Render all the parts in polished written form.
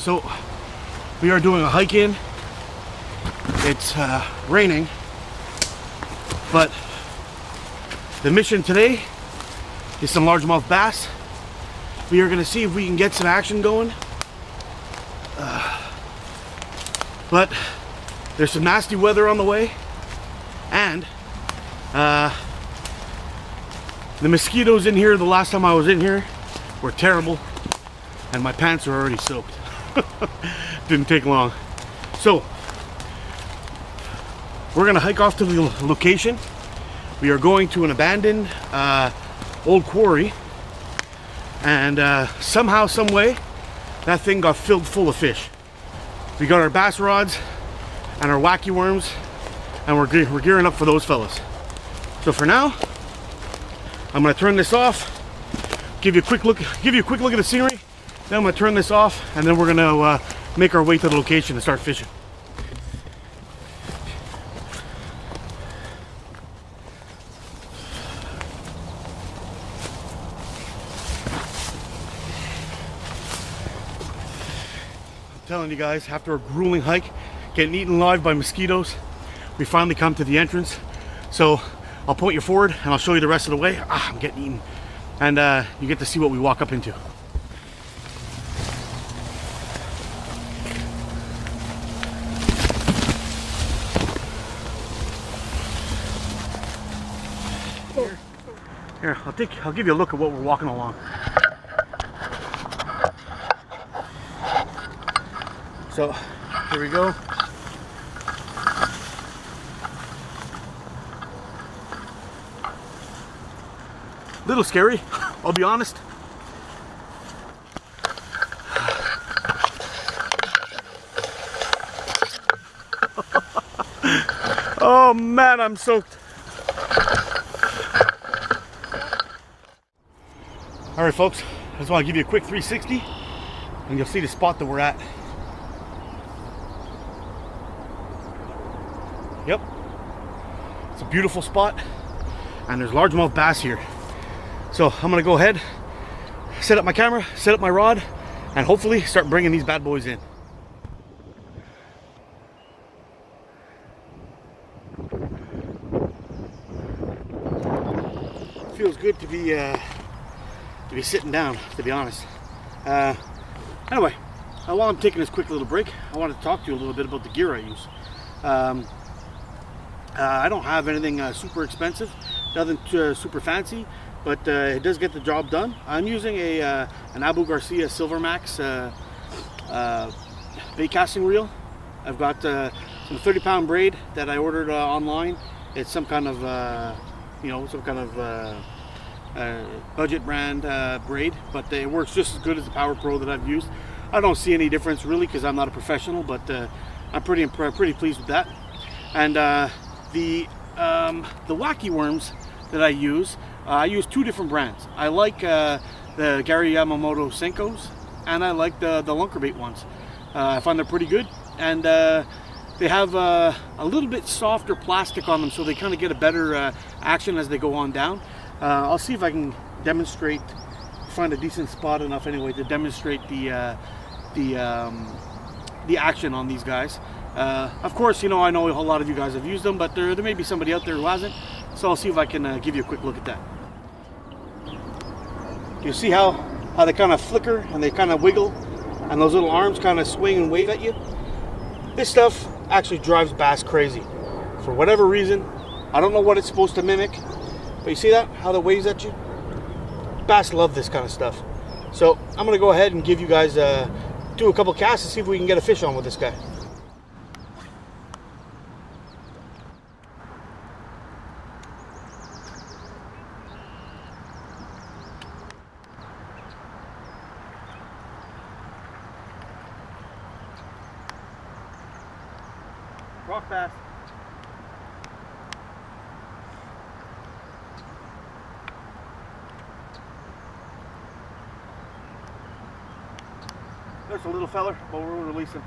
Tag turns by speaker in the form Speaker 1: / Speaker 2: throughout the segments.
Speaker 1: So we are doing a hike in. It's raining, but the mission today is some largemouth bass. We are going to see if we can get some action going. But there's some nasty weather on the way, and the mosquitoes in here the last time I was in here were terrible, and my pants are already soaked. Didn't take long. So we're gonna hike off to the location. We are going to an abandoned old quarry, and somehow, some way, that thing got filled full of fish. We got our bass rods and our wacky worms, and we're gearing up for those fellas. So for now, I'm gonna turn this off, give you a quick look at the scenery. Then I'm gonna turn this off, and then we're gonna make our way to the location and start fishing. I'm telling you guys, after a grueling hike, getting eaten alive by mosquitoes, we finally come to the entrance. So I'll point you forward and I'll show you the rest of the way. I'm getting eaten. And you get to see what we walk up into. Here, I'll give you a look at what we're walking along. So, here we go. Little scary, I'll be honest. Oh man, I'm soaked. All right, folks, I just want to give you a quick 360, and you'll see the spot that we're at. Yep, it's a beautiful spot, and there's largemouth bass here. So I'm gonna go ahead, set up my camera, set up my rod, and hopefully start bringing these bad boys in. Feels good to be sitting down, to be honest. Anyway, while I'm taking this quick little break, I wanted to talk to you a little bit about the gear I use. I don't have anything super expensive, nothing super fancy, but it does get the job done. I'm using an Abu Garcia Silver Max bait casting reel. I've got some 30-pound braid that I ordered online. It's some kind of budget brand braid, but it works just as good as the Power Pro that I've used. I don't see any difference really because I'm not a professional, but I'm pretty pleased with that. And the wacky worms that I use two different brands. I like the Gary Yamamoto Senkos, and I like the Lunkerbait ones. I find they're pretty good, and they have a little bit softer plastic on them, so they kind of get a better action as they go on down. I'll see if I can demonstrate, find a decent spot enough anyway to demonstrate the action on these guys. Of course, you know, I know a lot of you guys have used them, but there may be somebody out there who hasn't, so I'll see if I can give you a quick look at that. You see how they kind of flicker and they kind of wiggle, and those little arms kind of swing and wave at you? This stuff actually drives bass crazy. For whatever reason, I don't know what it's supposed to mimic, but you see that, how it waves at you? Bass love this kind of stuff. So I'm gonna go ahead and give you guys do a couple casts and see if we can get a fish on with this guy. Rock bass. There's a little feller, but we'll release him.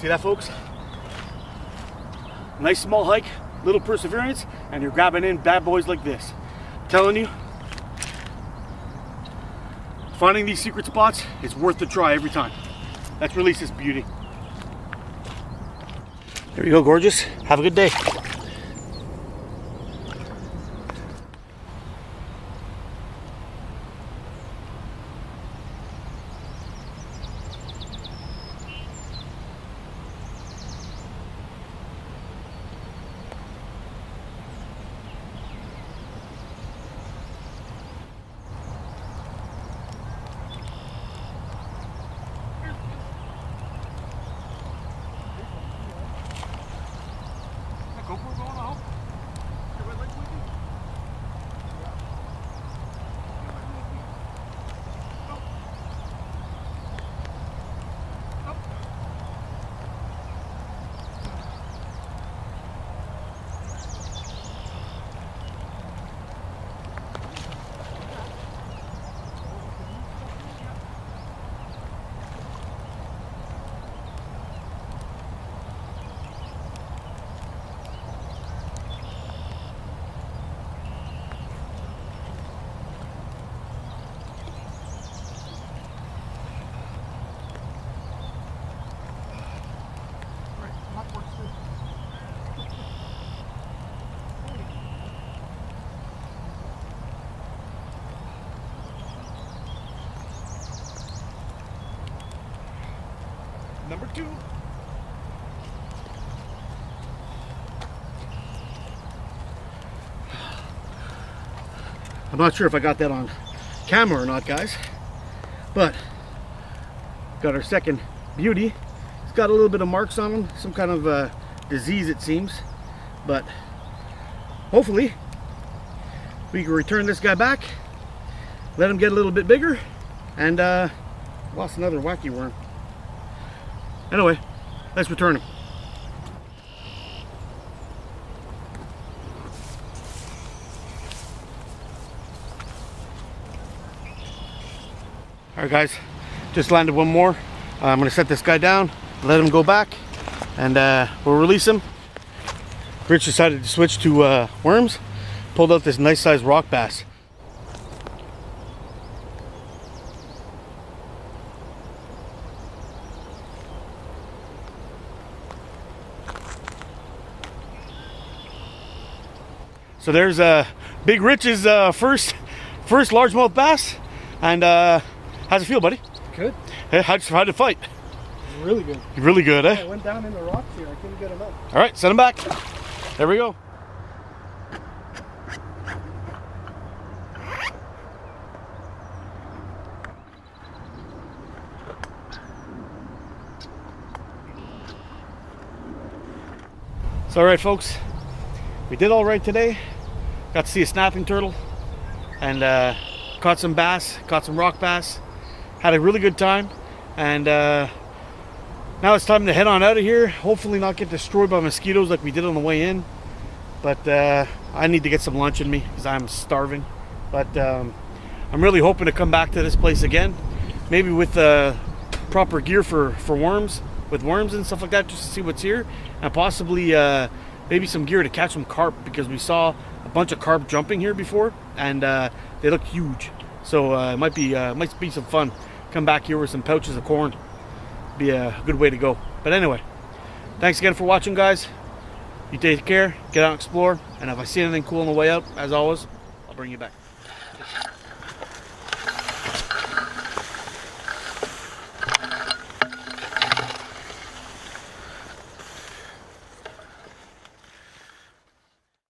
Speaker 1: See that, folks? Nice small hike, little perseverance, and you're grabbing in bad boys like this. I'm telling you, finding these secret spots is worth the try every time. Let's release this beauty. There you go, gorgeous. Have a good day. Number 2. I'm not sure if I got that on camera or not, guys, but got our second beauty. It's got a little bit of marks on him, some kind of disease it seems, but hopefully we can return this guy back, let him get a little bit bigger, and lost another wacky worm. Anyway, let's return him. All right, guys, just landed one more. I'm gonna set this guy down, let him go back, and we'll release him. Rich decided to switch to worms, pulled out this nice sized rock bass. So there's Big Rich's first largemouth bass, and how's it feel, buddy?
Speaker 2: Good.
Speaker 1: Hey, how'd it fight?
Speaker 2: Really good.
Speaker 1: Really good, eh?
Speaker 2: I went down in the rocks here. I couldn't get him up.
Speaker 1: All right, send him back. There we go. So, all right, folks, we did all right today. Got to see a snapping turtle, and caught some bass, caught some rock bass. Had a really good time, and now it's time to head on out of here. Hopefully not get destroyed by mosquitoes like we did on the way in, but I need to get some lunch in me because I'm starving. But I'm really hoping to come back to this place again, maybe with proper gear for worms, with worms and stuff like that, just to see what's here, and possibly maybe some gear to catch some carp, because we saw a bunch of carp jumping here before, and they look huge. So it might be some fun. Come back here with some pouches of corn. Be a good way to go. But anyway, thanks again for watching, guys. You take care, get out and explore, and if I see anything cool on the way out, as always, I'll bring you back.